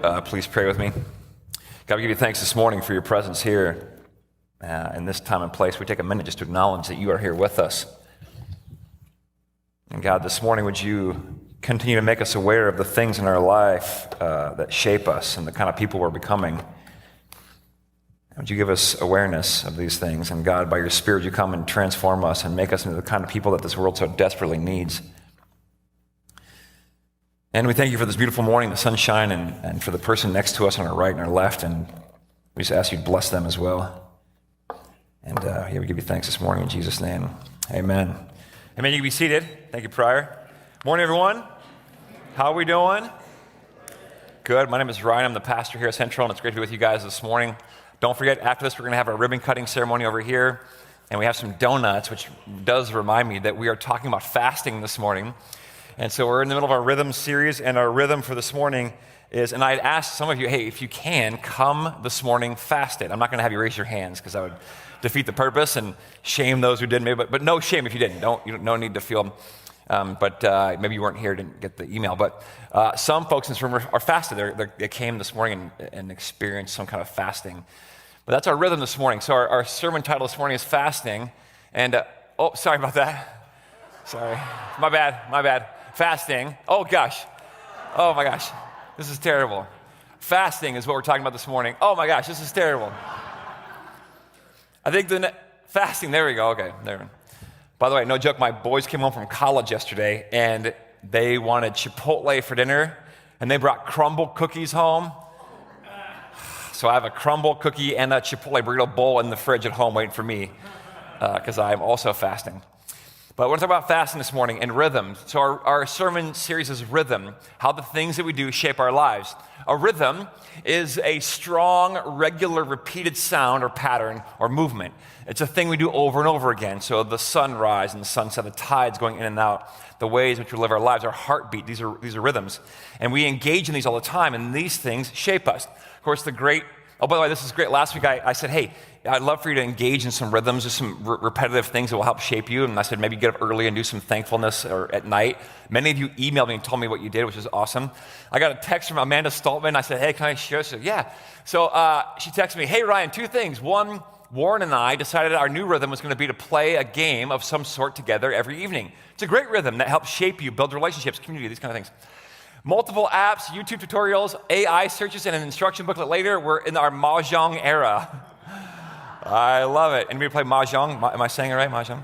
Please pray with me. God, we give you thanks this morning for your presence here in this time and place. We take a minute just to acknowledge that you are here with us. And God, this morning, would you continue to make us aware of the things in our life that shape us and the kind of people we're becoming? Would you give us awareness of these things? And God, by your Spirit, you come and transform us and make us into the kind of people that this world so desperately needs. And we thank you for this beautiful morning, the sunshine, and for the person next to us on our right and our left. And we just ask you to bless them as well. And we give you thanks this morning in Jesus' name. Amen. Amen. You can be seated. Thank you, Prior. Morning, everyone. How are we doing? Good. My name is Ryan. I'm the pastor here at Central, and it's great to be with you guys this morning. Don't forget, after this, we're going to have our ribbon cutting ceremony over here, and we have some donuts, which does remind me that we are talking about fasting this morning. And so we're in the middle of our rhythm series, and our rhythm for this morning is, and I'd asked some of you, hey, if you can, come this morning fasted. I'm not going to have you raise your hands because I would defeat the purpose and shame those who didn't, maybe, but no shame if you didn't. No need to feel, but maybe you weren't here, didn't get the email. But some folks in this room are fasted. They came this morning and experienced some kind of fasting. But that's our rhythm this morning. So our sermon title this morning is Fasting. And, sorry about that. Sorry. My bad. Fasting. Oh, gosh. Oh, my gosh. This is terrible. Fasting is what we're talking about this morning. Oh, my gosh. This is terrible. I think fasting, there we go. Okay, there. By the way, no joke, my boys came home from college yesterday, and they wanted Chipotle for dinner, and they brought crumble cookies home. So I have a crumble cookie and a Chipotle burrito bowl in the fridge at home waiting for me, because I'm also fasting. But we're going to talk about fasting this morning and rhythm. So our sermon series is rhythm, how the things that we do shape our lives. A rhythm is a strong, regular, repeated sound or pattern or movement. It's a thing we do over and over again. So the sunrise and the sunset, the tides going in and out, the ways in which we live our lives, our heartbeat, these are rhythms. And we engage in these all the time, and these things shape us. Of course, by the way, this is great. Last week I said, hey, I'd love for you to engage in some rhythms, just some repetitive things that will help shape you. And I said, maybe get up early and do some thankfulness or at night. Many of you emailed me and told me what you did, which is awesome. I got a text from Amanda Stoltman. I said, hey, can I share? She said, yeah. So she texted me, hey, Ryan, 2 things. One, Warren and I decided our new rhythm was going to be to play a game of some sort together every evening. It's a great rhythm that helps shape you, build relationships, community, these kind of things. Multiple apps, YouTube tutorials, AI searches, and an instruction booklet later. We're in our Mahjong era. I love it. Anybody play Mahjong? Am I saying it right, Mahjong?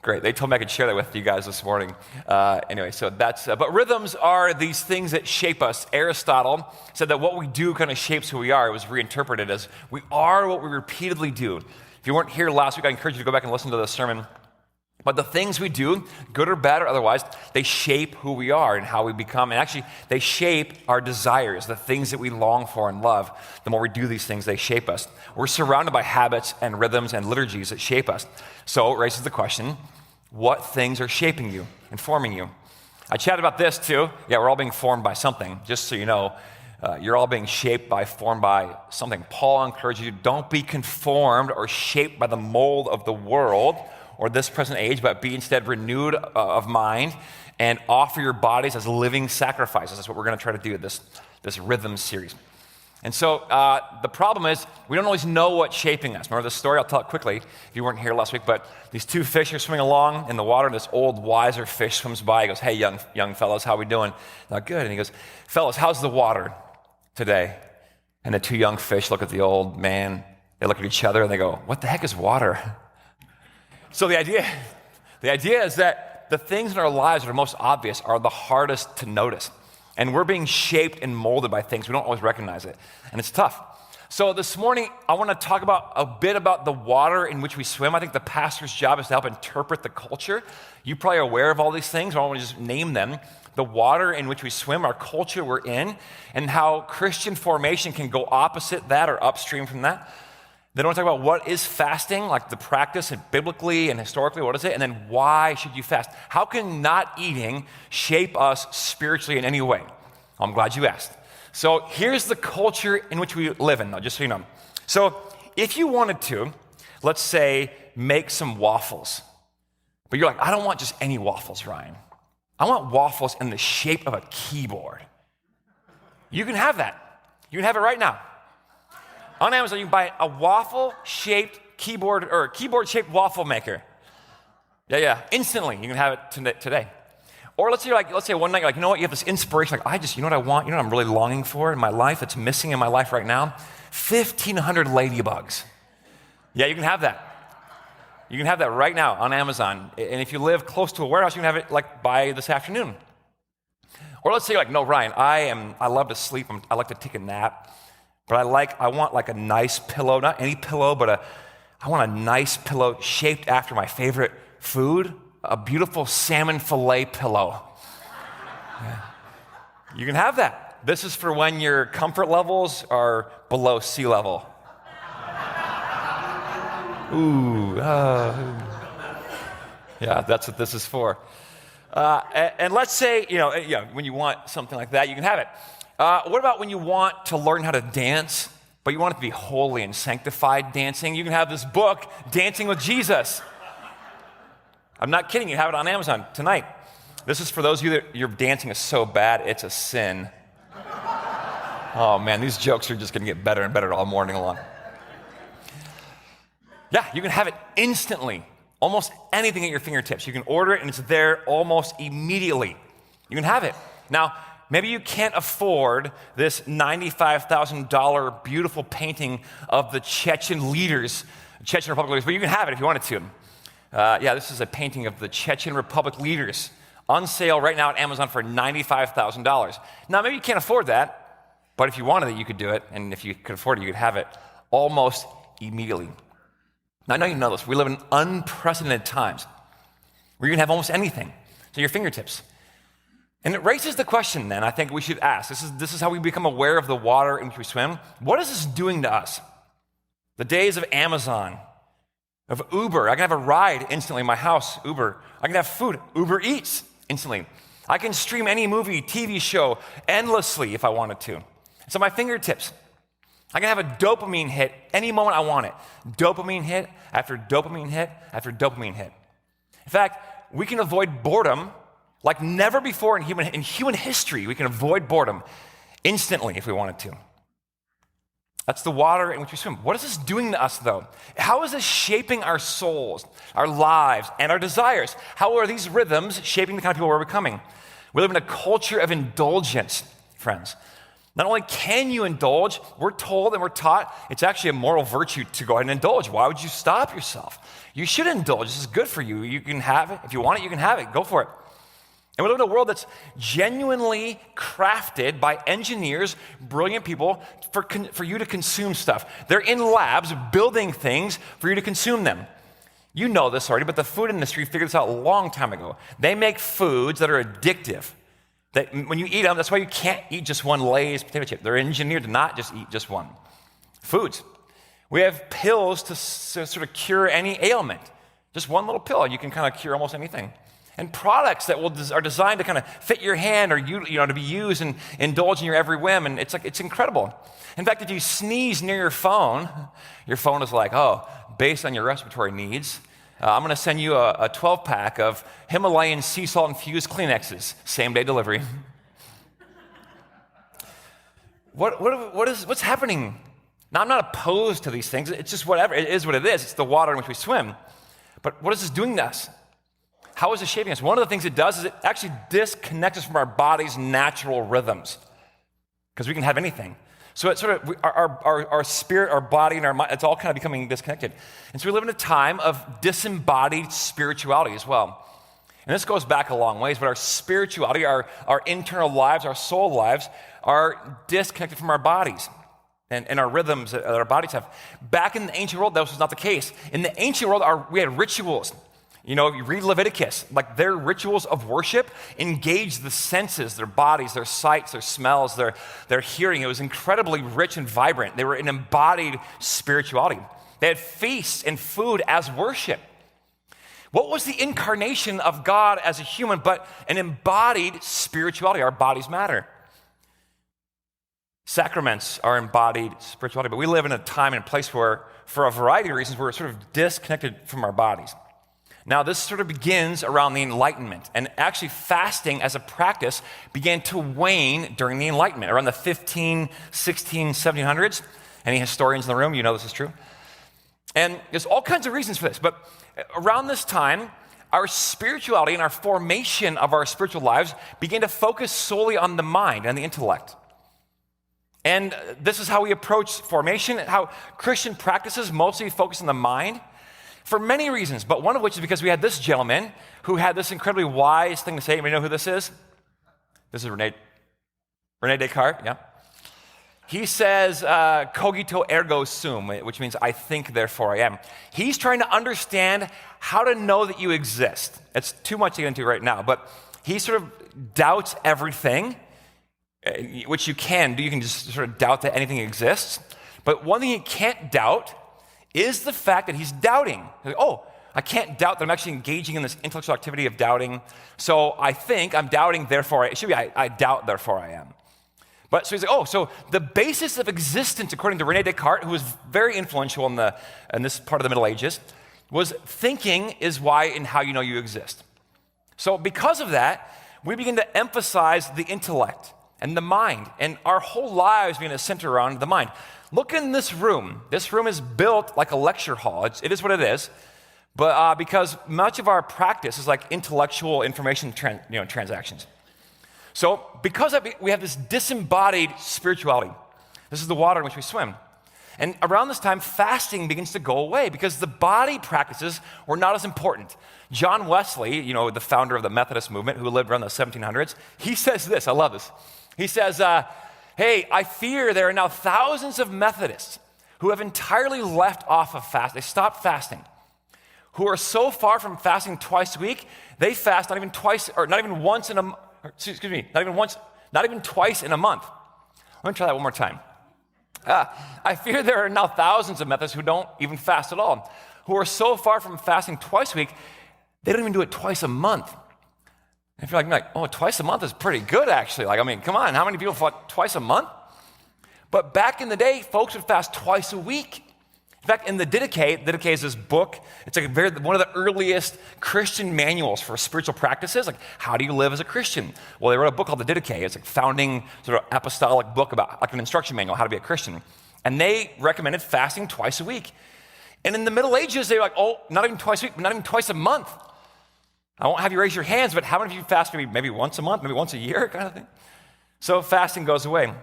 Great. They told me I could share that with you guys this morning. Anyway, so that's, but rhythms are these things that shape us. Aristotle said that what we do kind of shapes who we are. It was reinterpreted as we are what we repeatedly do. If you weren't here last week, I encourage you to go back and listen to the sermon. But the things we do, good or bad or otherwise, they shape who we are and how we become. And actually, they shape our desires, the things that we long for and love. The more we do these things, they shape us. We're surrounded by habits and rhythms and liturgies that shape us. So it raises the question, what things are shaping you and forming you? I chatted about this too. Yeah, we're all being formed by something. Just so you know, you're all being formed by something. Paul encourages you, don't be conformed or shaped by the mold of the world or this present age, but be instead renewed of mind and offer your bodies as living sacrifices. That's what we're going to try to do in this rhythm series. And so the problem is we don't always know what's shaping us. Remember the story? I'll tell it quickly if you weren't here last week, but these 2 fish are swimming along in the water, and this old, wiser fish swims by. He goes, hey, young fellows, how we doing? They're good. And he goes, fellas, how's the water today? And the 2 young fish look at the old man. They look at each other, and they go, what the heck is water? So the idea is that the things in our lives that are most obvious are the hardest to notice. And we're being shaped and molded by things. We don't always recognize it. And it's tough. So this morning, I want to talk a bit about the water in which we swim. I think the pastor's job is to help interpret the culture. You're probably aware of all these things. I want to just name them. The water in which we swim, our culture we're in, and how Christian formation can go opposite that or upstream from that. Then I want to talk about what is fasting, like the practice and biblically and historically, what is it? And then why should you fast? How can not eating shape us spiritually in any way? I'm glad you asked. So here's the culture in which we live in, though, just so you know. So if you wanted to, let's say, make some waffles, but you're like, I don't want just any waffles, Ryan. I want waffles in the shape of a keyboard. You can have that. You can have it right now. On Amazon, you can buy a waffle-shaped keyboard or keyboard-shaped waffle maker. Yeah, instantly. You can have it today. Or let's say one night you're like, you know what? You have this inspiration. Like, you know what I want? You know what I'm really longing for in my life? It's missing in my life right now. 1,500 ladybugs. Yeah, you can have that. You can have that right now on Amazon. And if you live close to a warehouse, you can have it like by this afternoon. Or let's say you're like, no, Ryan, I love to sleep. I like to take a nap. But I want like a nice pillow, not any pillow, but I want a nice pillow shaped after my favorite food, a beautiful salmon fillet pillow. Yeah. You can have that. This is for when your comfort levels are below sea level. Ooh, yeah, that's what this is for. And let's say, when you want something like that, you can have it. What about when you want to learn how to dance, but you want it to be holy and sanctified dancing? You can have this book, Dancing with Jesus. I'm not kidding. You have it on Amazon tonight. This is for those of you that your dancing is so bad, it's a sin. Oh, man, these jokes are just going to get better and better all morning long. Yeah, you can have it instantly. Almost anything at your fingertips. You can order it, and it's there almost immediately. You can have it. Now, maybe you can't afford this $95,000 beautiful painting of the Chechen Republic leaders, but you can have it if you wanted to. This is a painting of the Chechen Republic leaders on sale right now at Amazon for $95,000. Now, maybe you can't afford that, but if you wanted it, you could do it, and if you could afford it, you could have it almost immediately. Now, I know you know this. We live in unprecedented times where you can have almost anything to your fingertips. And it raises the question, then, I think we should ask. This is how we become aware of the water in which we swim. What is this doing to us? The days of Amazon, of Uber. I can have a ride instantly in my house, Uber. I can have food, Uber Eats, instantly. I can stream any movie, TV show endlessly if I wanted to. It's at my fingertips. I can have a dopamine hit any moment I want it. Dopamine hit after dopamine hit after dopamine hit. In fact, we can avoid boredom like never before in human history. We can avoid boredom instantly if we wanted to. That's the water in which we swim. What is this doing to us, though? How is this shaping our souls, our lives, and our desires? How are these rhythms shaping the kind of people we're becoming? We live in a culture of indulgence, friends. Not only can you indulge, we're told and we're taught it's actually a moral virtue to go ahead and indulge. Why would you stop yourself? You should indulge. This is good for you. You can have it. If you want it, you can have it. Go for it. And we live in a world that's genuinely crafted by engineers, brilliant people, for you to consume stuff. They're in labs building things for you to consume them. You know this already, but the food industry figured this out a long time ago. They make foods that are addictive. That when you eat them, that's why you can't eat just one Lay's potato chip. They're engineered to not just eat just one. Foods. We have pills to sort of cure any ailment. Just one little pill, you can kind of cure almost anything. And products that are designed to kind of fit your hand or to be used and indulge in your every whim. And it's incredible. In fact, if you sneeze near your phone is like, oh, based on your respiratory needs, I'm going to send you a 12-pack of Himalayan sea salt infused Kleenexes, same-day delivery. What's happening? Now, I'm not opposed to these things. It's just whatever. It is what it is. It's the water in which we swim. But what is this doing to us? How is it shaping us? One of the things it does is it actually disconnects us from our body's natural rhythms, because we can have anything. So it's sort of our spirit, our body, and our mind, it's all kind of becoming disconnected. And so we live in a time of disembodied spirituality as well. And this goes back a long ways, but our spirituality, our internal lives, our soul lives, are disconnected from our bodies and our rhythms that our bodies have. Back in the ancient world, that was not the case. In the ancient world, we had rituals. You read Leviticus, like their rituals of worship engaged the senses, their bodies, their sights, their smells, their hearing. It was incredibly rich and vibrant. They were an embodied spirituality. They had feasts and food as worship. What was the incarnation of God as a human but an embodied spirituality? Our bodies matter. Sacraments are embodied spirituality, but we live in a time and a place where, for a variety of reasons, we're sort of disconnected from our bodies. Now, this sort of begins around the Enlightenment, and actually fasting as a practice began to wane during the Enlightenment, around the 15, 16, 1700s. Any historians in the room, you know this is true. And there's all kinds of reasons for this, but around this time, our spirituality and our formation of our spiritual lives began to focus solely on the mind and the intellect. And this is how we approach formation, how Christian practices mostly focus on the mind for many reasons, but one of which is because we had this gentleman who had this incredibly wise thing to say. Anybody know who this is? This is Rene Descartes, yeah. He says, cogito ergo sum, which means I think, therefore I am. He's trying to understand how to know that you exist. It's too much to get into right now, but he sort of doubts everything, which you can do. You can just sort of doubt that anything exists. But one thing he can't doubt is the fact that he's doubting. Like, oh, I can't doubt that I'm actually engaging in this intellectual activity of doubting. So I think I'm doubting, therefore it should be I doubt, therefore I am. But so he's like, so the basis of existence, according to Rene Descartes, who was very influential in this part of the Middle Ages, was thinking is why and how you know you exist. So because of that, we begin to emphasize the intellect and the mind, and our whole lives begin to center around the mind. Look in this room. This room is built like a lecture hall. It is what it is, but because much of our practice is like intellectual information transactions. So because we have this disembodied spirituality, this is the water in which we swim. And around this time, fasting begins to go away because the body practices were not as important. John Wesley, the founder of the Methodist movement who lived around the 1700s, he says this, I love this. He says, hey, I fear there are now thousands of Methodists who have entirely left off of fast. They stopped fasting, who are so far from fasting twice a week, they fast not even twice, or not even once in a, not even twice in a month. Let me try that one more time. I fear there are now thousands of Methodists who don't even fast at all, who are so far from fasting twice a week, they don't even do it twice a month. If you're like, twice a month is pretty good, actually. Come on, how many people fast twice a month? But back in the day, folks would fast twice a week. In fact, in the Didache is this book. It's like one of the earliest Christian manuals for spiritual practices. Like, how do you live as a Christian? Well, they wrote a book called the Didache. It's like founding sort of apostolic book about like an instruction manual, how to be a Christian. And they recommended fasting twice a week. And in the Middle Ages, they were like, not even twice a week, but not even twice a month. I won't have you raise your hands, but how many of you fast maybe once a month, maybe once a year kind of thing? So fasting goes away.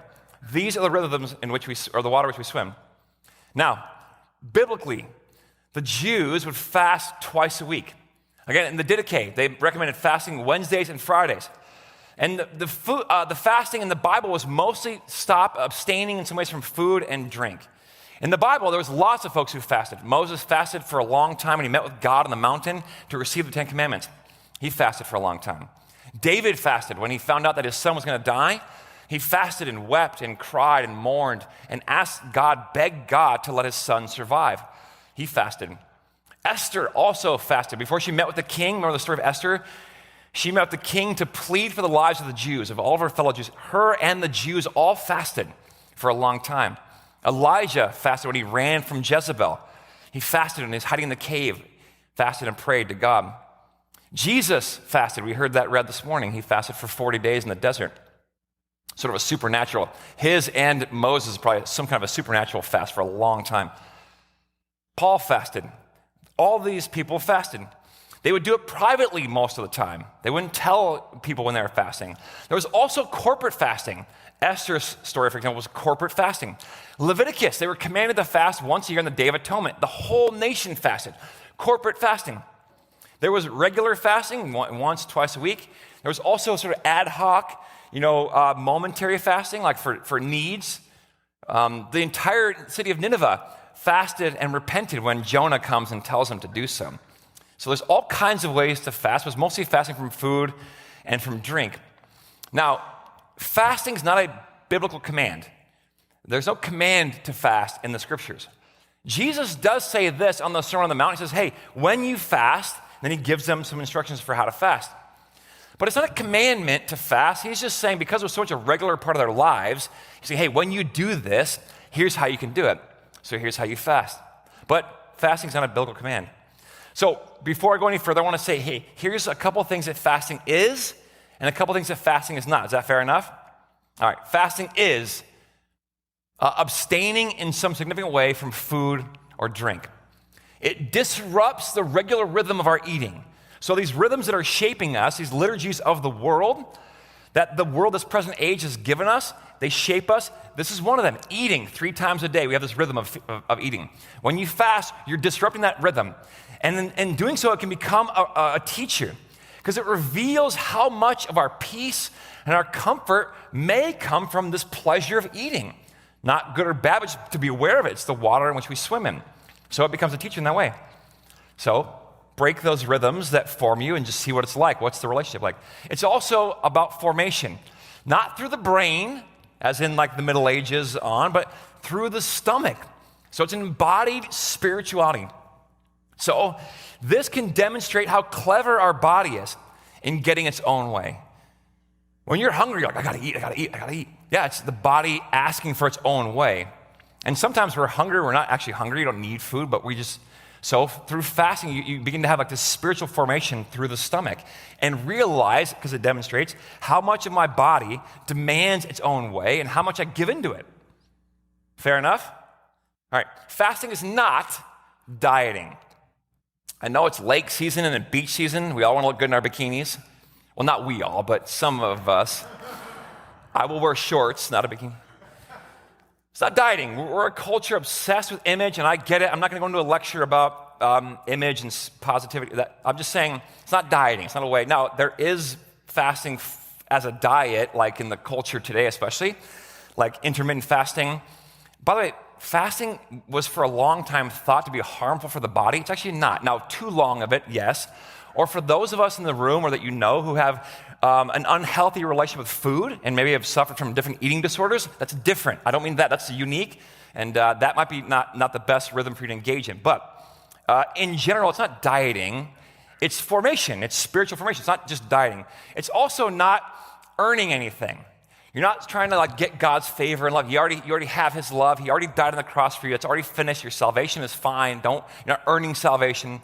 These are the rhythms in which or the water in which we swim. Now, biblically, the Jews would fast twice a week. Again, in the Didache, they recommended fasting Wednesdays and Fridays. And the fasting in the Bible was mostly abstaining in some ways from food and drink. In the Bible, there was lots of folks who fasted. Moses fasted for a long time when he met with God on the mountain to receive the Ten Commandments. He fasted for a long time. David fasted when he found out that his son was going to die. He fasted and wept and cried and mourned and begged God to let his son survive. He fasted. Esther also fasted. Before she met with the king, remember the story of Esther? She met with the king to plead for the lives of the Jews, of all of her fellow Jews. Her and the Jews all fasted for a long time. Elijah fasted when he ran from Jezebel. He fasted when he was hiding in the cave, fasted and prayed to God. Jesus fasted. We heard that read this morning. He fasted for 40 days in the desert. Sort of a supernatural. His and Moses probably some kind of a supernatural fast for a long time. Paul fasted. All these people fasted. They would do it privately most of the time. They wouldn't tell people when they were fasting. There was also corporate fasting. Esther's story, for example, was corporate fasting. Leviticus, they were commanded to fast once a year on the Day of Atonement. The whole nation fasted. Corporate fasting. There was regular fasting, once, twice a week. There was also sort of ad hoc, momentary fasting, like for needs. The entire city of Nineveh fasted and repented when Jonah comes and tells them to do so. So there's all kinds of ways to fast. It was mostly fasting from food and from drink. Now, fasting is not a biblical command. There's no command to fast in the scriptures. Jesus does say this on the Sermon on the Mount. He says, hey, when you fast, then he gives them some instructions for how to fast. But it's not a commandment to fast. He's just saying because it was so much a regular part of their lives, he's saying, hey, when you do this, here's how you can do it. So here's how you fast. But fasting is not a biblical command. So before I go any further, I want to say, hey, here's a couple things that fasting is and a couple things that fasting is not. Is that fair enough? All right, fasting is abstaining in some significant way from food or drink. It disrupts the regular rhythm of our eating. So these rhythms that are shaping us, these liturgies of the world, that the world, this present age has given us, they shape us. This is one of them, eating 3 times a day. We have this rhythm of eating. When you fast, you're disrupting that rhythm. And in doing so, it can become a teacher because it reveals how much of our peace and our comfort may come from this pleasure of eating. Not good or bad, but just to be aware of it. It's the water in which we swim in. So it becomes a teacher in that way. So break those rhythms that form you and just see what it's like. What's the relationship like? It's also about formation, not through the brain, as in like the Middle Ages on, but through the stomach. So it's an embodied spirituality. So this can demonstrate how clever our body is in getting its own way. When you're hungry, you're like, I gotta eat. Yeah, it's the body asking for its own way. And sometimes we're hungry, we're not actually hungry, you don't need food, but so through fasting, you begin to have like this spiritual formation through the stomach and realize, because it demonstrates, how much of my body demands its own way and how much I give into it. Fair enough? All right, fasting is not dieting. I know it's lake season and beach season. We all want to look good in our bikinis. Well, not we all, but some of us. I will wear shorts, not a bikini. It's not dieting. We're a culture obsessed with image, and I get it. I'm not going to go into a lecture about image and positivity. I'm just saying it's not dieting. It's not a way. Now, there is fasting as a diet, like in the culture today especially, like intermittent fasting. By the way, fasting was for a long time thought to be harmful for the body. It's actually not. Now, too long of it, yes. Or for those of us in the room or that you know who have an unhealthy relationship with food and maybe have suffered from different eating disorders, that's different. I don't mean that. That's unique, and that might be not the best rhythm for you to engage in. But in general, it's not dieting. It's formation. It's spiritual formation. It's not just dieting. It's also not earning anything. You're not trying to like get God's favor and love. You already have His love. He already died on the cross for you. It's already finished. Your salvation is fine. You're not earning salvation.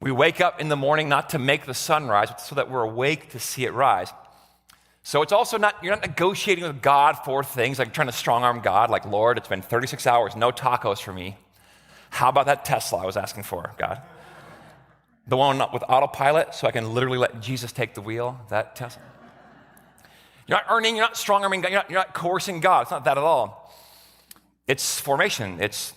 We wake up in the morning not to make the sun rise, but so that we're awake to see it rise. So it's also you're not negotiating with God for things, like trying to strong-arm God, like, Lord, it's been 36 hours, no tacos for me. How about that Tesla I was asking for, God? The one with autopilot, so I can literally let Jesus take the wheel, that Tesla. You're not earning, you're not strong-arming God, you're not coercing God. It's not that at all. It's formation. It's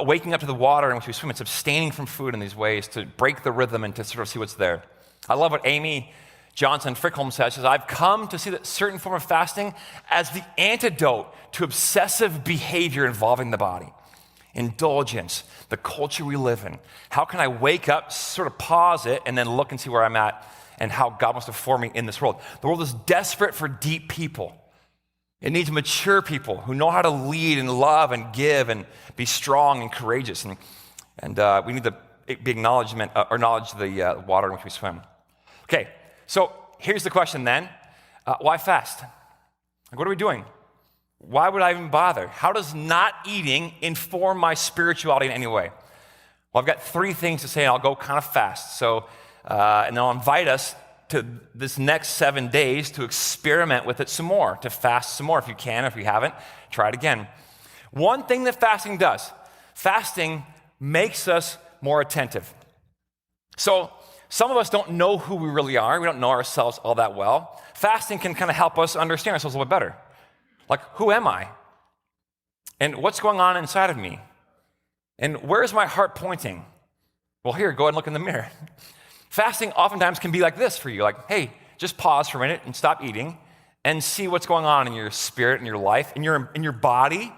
waking up to the water in which we swim. It's abstaining from food in these ways to break the rhythm and to sort of see what's there. I love what Amy Johnson Frickholm says. She says, I've come to see that certain form of fasting as the antidote to obsessive behavior involving the body. Indulgence, the culture we live in. How can I wake up, sort of pause it, and then look and see where I'm at and how God wants to form me in this world? The world is desperate for deep people. It needs mature people who know how to lead and love and give and be strong and courageous. And we need to acknowledge the water in which we swim. Okay, so here's the question then. Why fast? Like, what are we doing? Why would I even bother? How does not eating inform my spirituality in any way? Well, I've got 3 things to say, and I'll go kind of fast. So, and I'll invite us to this next 7 days to experiment with it some more, to fast some more if you can. If you haven't, try it again. One thing that fasting does, fasting makes us more attentive. So some of us don't know who we really are. We don't know ourselves all that well. Fasting can kind of help us understand ourselves a little bit better. Like, who am I? And what's going on inside of me? And where is my heart pointing? Well, here, go ahead and look in the mirror. Fasting oftentimes can be like this for you, like, hey, just pause for a minute and stop eating and see what's going on in your spirit, in your life, in your body,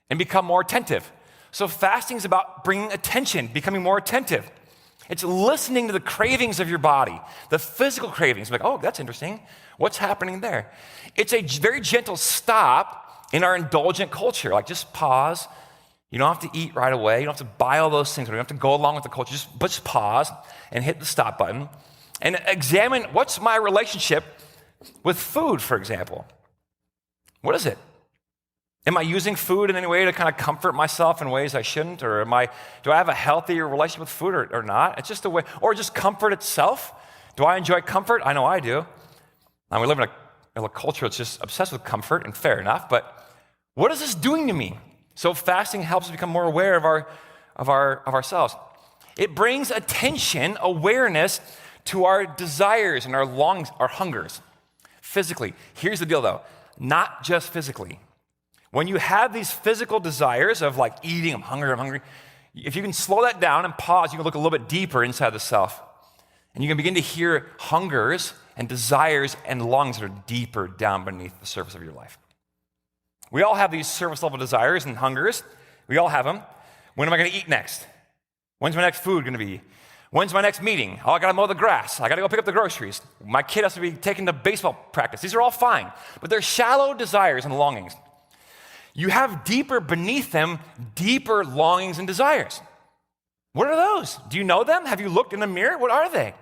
and become more attentive. So fasting is about bringing attention, becoming more attentive. It's listening to the cravings of your body, the physical cravings. Like, oh, that's interesting. What's happening there? It's a very gentle stop in our indulgent culture. Like, just pause. You don't have to eat right away. You don't have to buy all those things. You don't have to go along with the culture. Just pause and hit the stop button and examine what's my relationship with food, for example. What is it? Am I using food in any way to kind of comfort myself in ways I shouldn't? Or do I have a healthier relationship with food or not? It's just a way, or just comfort itself. Do I enjoy comfort? I know I do. And we live in a culture that's just obsessed with comfort, and fair enough, but what is this doing to me? So fasting helps us become more aware of ourselves. It brings attention, awareness to our desires and our longings, our hungers, physically. Here's the deal though, not just physically. When you have these physical desires of like eating, I'm hungry, if you can slow that down and pause, you can look a little bit deeper inside the self. And you can begin to hear hungers and desires and longings that are deeper down beneath the surface of your life. We all have these surface level desires and hungers. We all have them. When am I going to eat next? When's my next food going to be? When's my next meeting? Oh, I got to mow the grass. I got to go pick up the groceries. My kid has to be taken to baseball practice. These are all fine, but they're shallow desires and longings. You have deeper beneath them, deeper longings and desires. What are those? Do you know them? Have you looked in the mirror? What are they?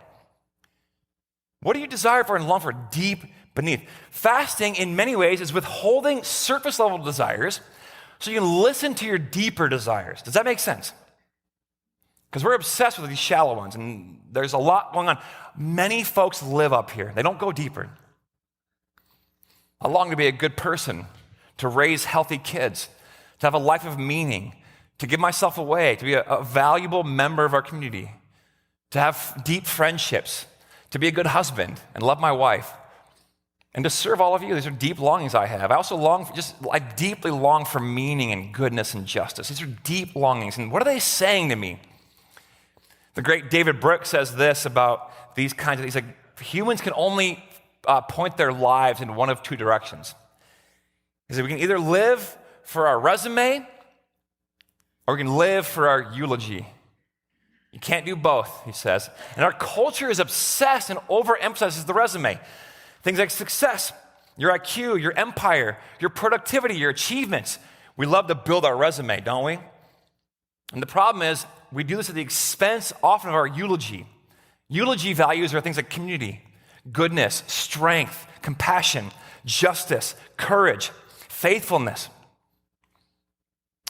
What do you desire for and long for deep beneath? Fasting, in many ways, is withholding surface level desires so you can listen to your deeper desires. Does that make sense? Because we're obsessed with these shallow ones, and there's a lot going on. Many folks live up here. They don't go deeper. I long to be a good person, to raise healthy kids, to have a life of meaning, to give myself away, to be a valuable member of our community, to have deep friendships, to be a good husband and love my wife, and to serve all of you. These are deep longings I have. I also I deeply long for meaning and goodness and justice. These are deep longings. And what are they saying to me? The great David Brooks says this about these kinds of things. Like, humans can only point their lives in one of two directions. He said we can either live for our resume or we can live for our eulogy. You can't do both, he says. And our culture is obsessed and overemphasizes the resume. Things like success, your IQ, your empire, your productivity, your achievements. We love to build our resume, don't we? And the problem is we do this at the expense often of our eulogy. Eulogy values are things like community, goodness, strength, compassion, justice, courage, faithfulness.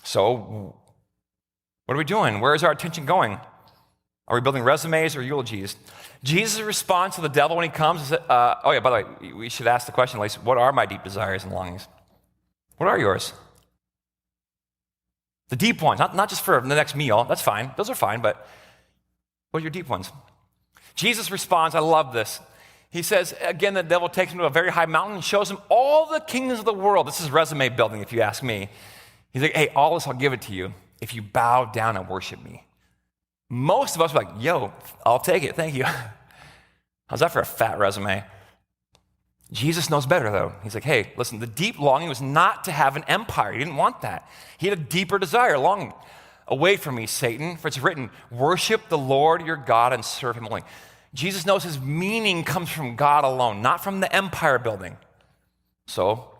So what are we doing? Where is our attention going? Are we building resumes or eulogies? Jesus' response to the devil when he comes is, by the way, we should ask the question, at least, what are my deep desires and longings? What are yours? The deep ones, not just for the next meal, that's fine, those are fine, but what are your deep ones? Jesus responds, I love this. He says, again, the devil takes him to a very high mountain and shows him all the kingdoms of the world. This is resume building, if you ask me. He's like, hey, all this I'll give it to you if you bow down and worship me. Most of us are like, yo, I'll take it, thank you. How's that for a fat resume? Jesus knows better, though. He's like, hey, listen, the deep longing was not to have an empire. He didn't want that. He had a deeper desire, longing. Away from me, Satan, for it's written, worship the Lord your God and serve him only. Jesus knows his meaning comes from God alone, not from the empire building. So,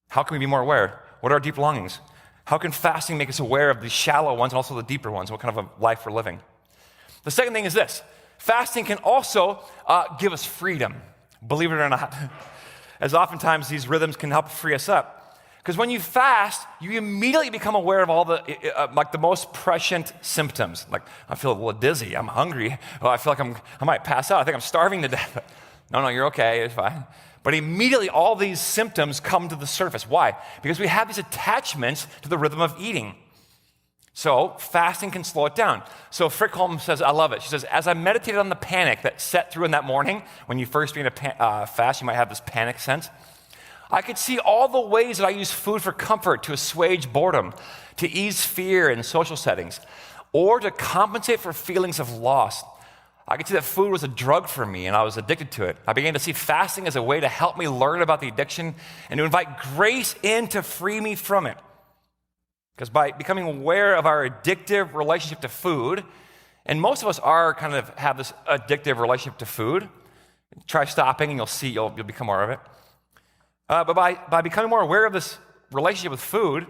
how can we be more aware? What are our deep longings? How can fasting make us aware of the shallow ones and also the deeper ones? What kind of a life we're living? The second thing is this. Fasting can also give us freedom, believe it or not. As oftentimes these rhythms can help free us up. Because when you fast, you immediately become aware of all the most prescient symptoms. Like, I feel a little dizzy, I'm hungry, I feel like I might pass out, I think I'm starving to death. No, you're okay, it's fine. But immediately all these symptoms come to the surface. Why? Because we have these attachments to the rhythm of eating. So fasting can slow it down. So Frickholm says, I love it. She says, as I meditated on the panic that set through in that morning, when you first begin to fast, you might have this panic sense. I could see all the ways that I use food for comfort, to assuage boredom, to ease fear in social settings, or to compensate for feelings of loss. I could see that food was a drug for me and I was addicted to it. I began to see fasting as a way to help me learn about the addiction and to invite grace in to free me from it. Because by becoming aware of our addictive relationship to food, and most of us have this addictive relationship to food. Try stopping and you'll see, you'll become more of it. But by becoming more aware of this relationship with food,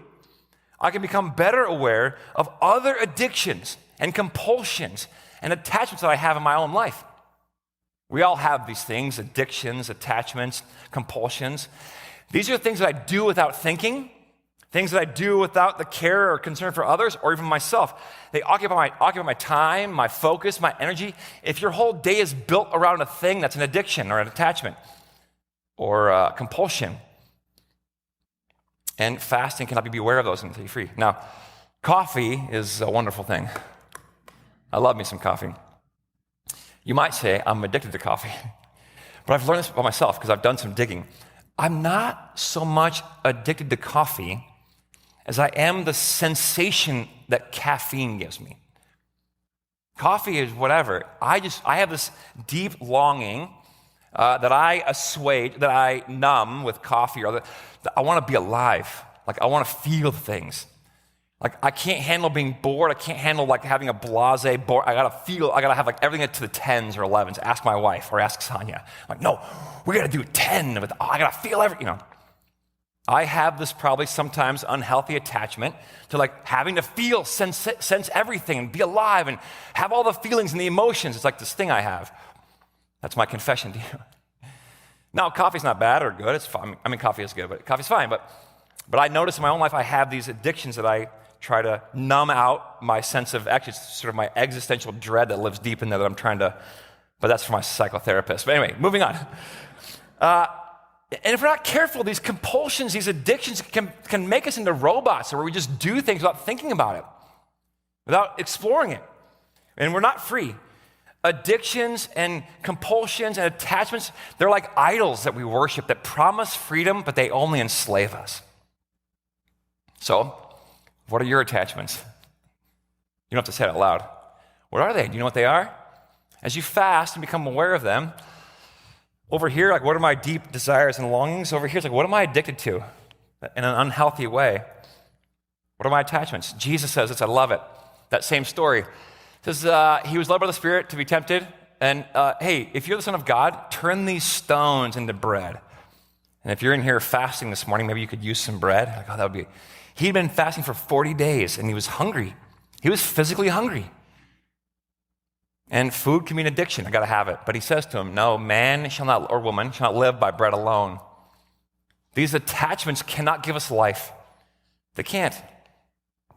I can become better aware of other addictions and compulsions and attachments that I have in my own life. We all have these things, addictions, attachments, compulsions. These are things that I do without thinking, things that I do without the care or concern for others or even myself. They occupy my time, my focus, my energy. If your whole day is built around a thing that's an addiction or an attachment or a compulsion, and fasting can help you be aware of those and set you free. Now, coffee is a wonderful thing. I love me some coffee. You might say I'm addicted to coffee, but I've learned this about myself because I've done some digging. I'm not so much addicted to coffee as I am the sensation that caffeine gives me. Coffee is whatever. I have this deep longing that I assuage, that I numb with coffee, or that I want to be alive. Like, I want to feel things. Like, I can't handle being bored. I can't handle like having a blasé bored. I gotta have like everything to the 10s or 11s. Ask my wife or ask Sonia. I'm like, no, we gotta do 10 of it. I gotta feel I have this probably sometimes unhealthy attachment to like having to feel, sense everything and be alive and have all the feelings and the emotions. It's like this thing I have. That's my confession to you. Now, coffee's not bad or good. It's fine. I mean, coffee is good, but coffee's fine. But I notice in my own life I have these addictions that I try to numb out my sense of, actually, it's sort of my existential dread that lives deep in there that I'm trying to, but that's for my psychotherapist. But anyway, moving on. And if we're not careful, these compulsions, these addictions can make us into robots where we just do things without thinking about it, without exploring it. And we're not free. Addictions and compulsions and attachments, they're like idols that we worship that promise freedom, but they only enslave us. So, what are your attachments? You don't have to say it out loud. What are they? Do you know what they are? As you fast and become aware of them, over here, like, what are my deep desires and longings? Over here, it's like, what am I addicted to in an unhealthy way? What are my attachments? Jesus says this, I love it. That same story. It says, he was led by the Spirit to be tempted, and hey, if you're the Son of God, turn these stones into bread. And if you're in here fasting this morning, maybe you could use some bread. Like, oh, that would be. He'd been fasting for 40 days, and he was hungry. He was physically hungry. And food can be an addiction. I got to have it. But he says to him, no, man shall not, or woman shall not live by bread alone. These attachments cannot give us life. They can't.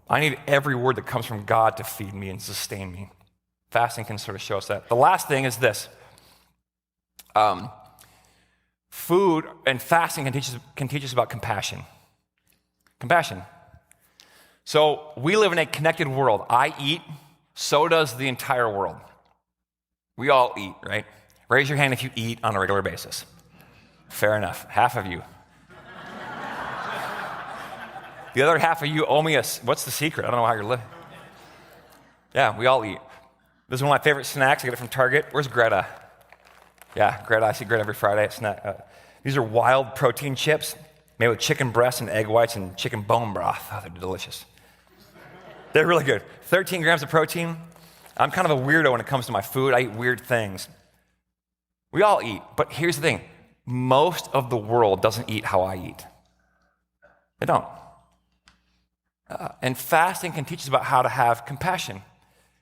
I need every word that comes from God to feed me and sustain me. Fasting can sort of show us that. The last thing is this. Food and fasting can teach us about compassion. Compassion. So we live in a connected world. I eat, so does the entire world. We all eat, right? Raise your hand if you eat on a regular basis. Fair enough. Half of you. The other half of you owe me what's the secret? I don't know how you're living. Yeah, we all eat. This is one of my favorite snacks. I get it from Target. Where's Greta? Yeah, Greta. I see Greta every Friday at snack. These are wild protein chips made with chicken breasts and egg whites and chicken bone broth. Oh, they're delicious. They're really good. 13 grams of protein. I'm kind of a weirdo when it comes to my food. I eat weird things. We all eat, but here's the thing. Most of the world doesn't eat how I eat. They don't. And fasting can teach us about how to have compassion.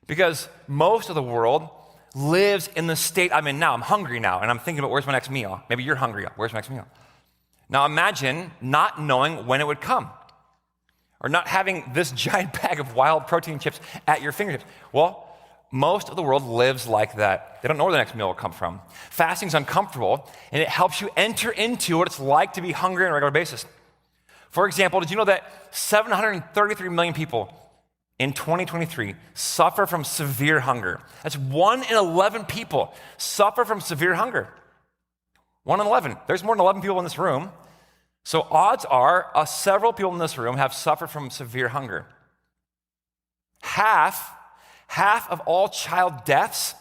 Because most of the world lives in the state I'm in now. I'm hungry now, and I'm thinking about where's my next meal. Maybe you're hungry. Where's my next meal? Now imagine not knowing when it would come, or not having this giant bag of wild protein chips at your fingertips. Well, most of the world lives like that. They don't know where the next meal will come from. Fasting's uncomfortable, and it helps you enter into what it's like to be hungry on a regular basis. For example, did you know that 733 million people in 2023 suffer from severe hunger? That's 1 in 11 people suffer from severe hunger. 1 in 11. There's more than 11 people in this room. So odds are several people in this room have suffered from severe hunger. Half of all child deaths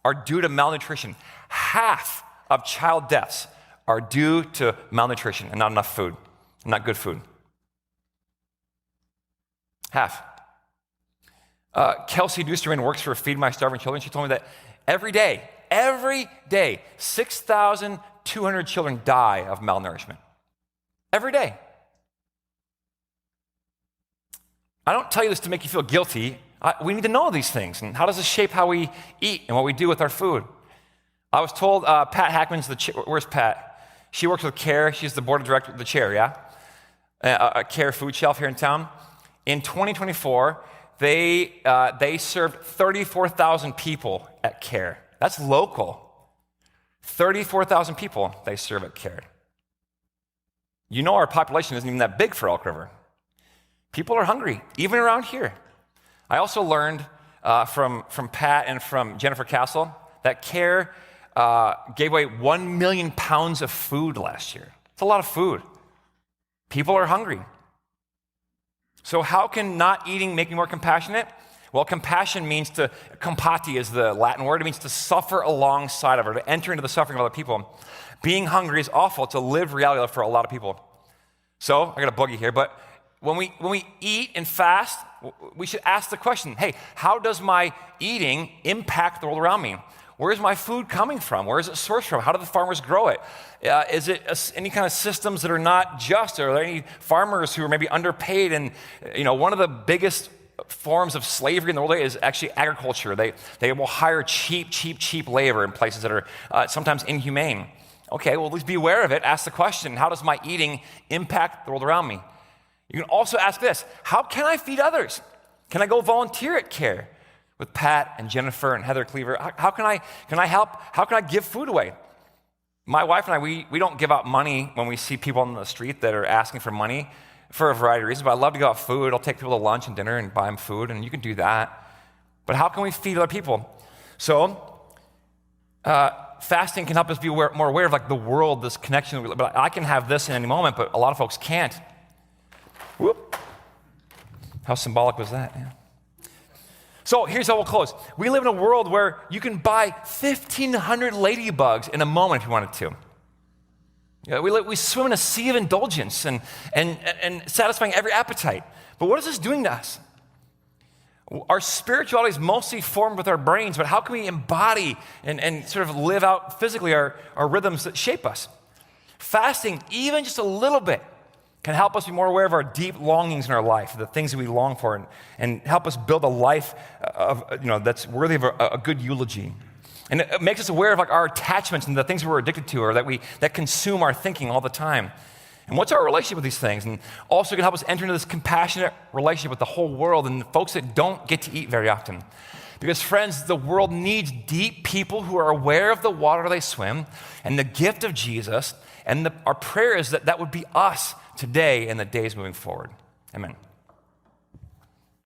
are due to malnutrition. Half of child deaths are due to malnutrition and not enough food, not good food. Half. Kelsey Dusterman works for Feed My Starving Children. She told me that every day, 6,200 children die of malnourishment. Every day. I don't tell you this to make you feel guilty. We need to know these things. And how does this shape how we eat and what we do with our food? I was told Pat Hackman's where's Pat? She works with CARE. She's the board of director, the chair, yeah? a Care food shelf here in town. In 2024, they served 34,000 people at Care. That's local. 34,000 people they serve at Care. You know our population isn't even that big for Elk River. People are hungry, even around here. I also learned from Pat and from Jennifer Castle that Care gave away 1 million pounds of food last year. It's a lot of food. People are hungry. So how can not eating make me more compassionate? Well, compassion means compati is the Latin word. It means to suffer alongside of or to enter into the suffering of other people. Being hungry is awful. It's a lived reality for a lot of people. So, I got a boogie here, but when we eat and fast, we should ask the question, hey, how does my eating impact the world around me? Where is my food coming from? Where is it sourced from? How do the farmers grow it? Is it any kind of systems that are not just? Are there any farmers who are maybe underpaid? And one of the biggest forms of slavery in the world today is actually agriculture. They will hire cheap labor in places that are sometimes inhumane. Okay, well, at least be aware of it. Ask the question, how does my eating impact the world around me? You can also ask this, how can I feed others? Can I go volunteer at Care with Pat and Jennifer and Heather Cleaver? How can I help? How can I give food away? My wife and I, we don't give out money when we see people on the street that are asking for money for a variety of reasons, but I love to give out food. I'll take people to lunch and dinner and buy them food, and you can do that. But how can we feed other people? So, fasting can help us be more aware of the world, this connection. But I can have this in any moment, but a lot of folks can't. Whoop. How symbolic was that? Yeah. So here's how we'll close. We live in a world where you can buy 1,500 ladybugs in a moment if you wanted to. We swim in a sea of indulgence and satisfying every appetite. But what is this doing to us? Our spirituality is mostly formed with our brains, but how can we embody and sort of live out physically our rhythms that shape us? Fasting, even just a little bit, can help us be more aware of our deep longings in our life, the things that we long for, and help us build a life that's worthy of a good eulogy. And it makes us aware of our attachments and the things we're addicted to or that consume our thinking all the time. And what's our relationship with these things? And also can help us enter into this compassionate relationship with the whole world and the folks that don't get to eat very often. Because friends, the world needs deep people who are aware of the water they swim and the gift of Jesus. And our prayer is that would be us today and the days moving forward. Amen.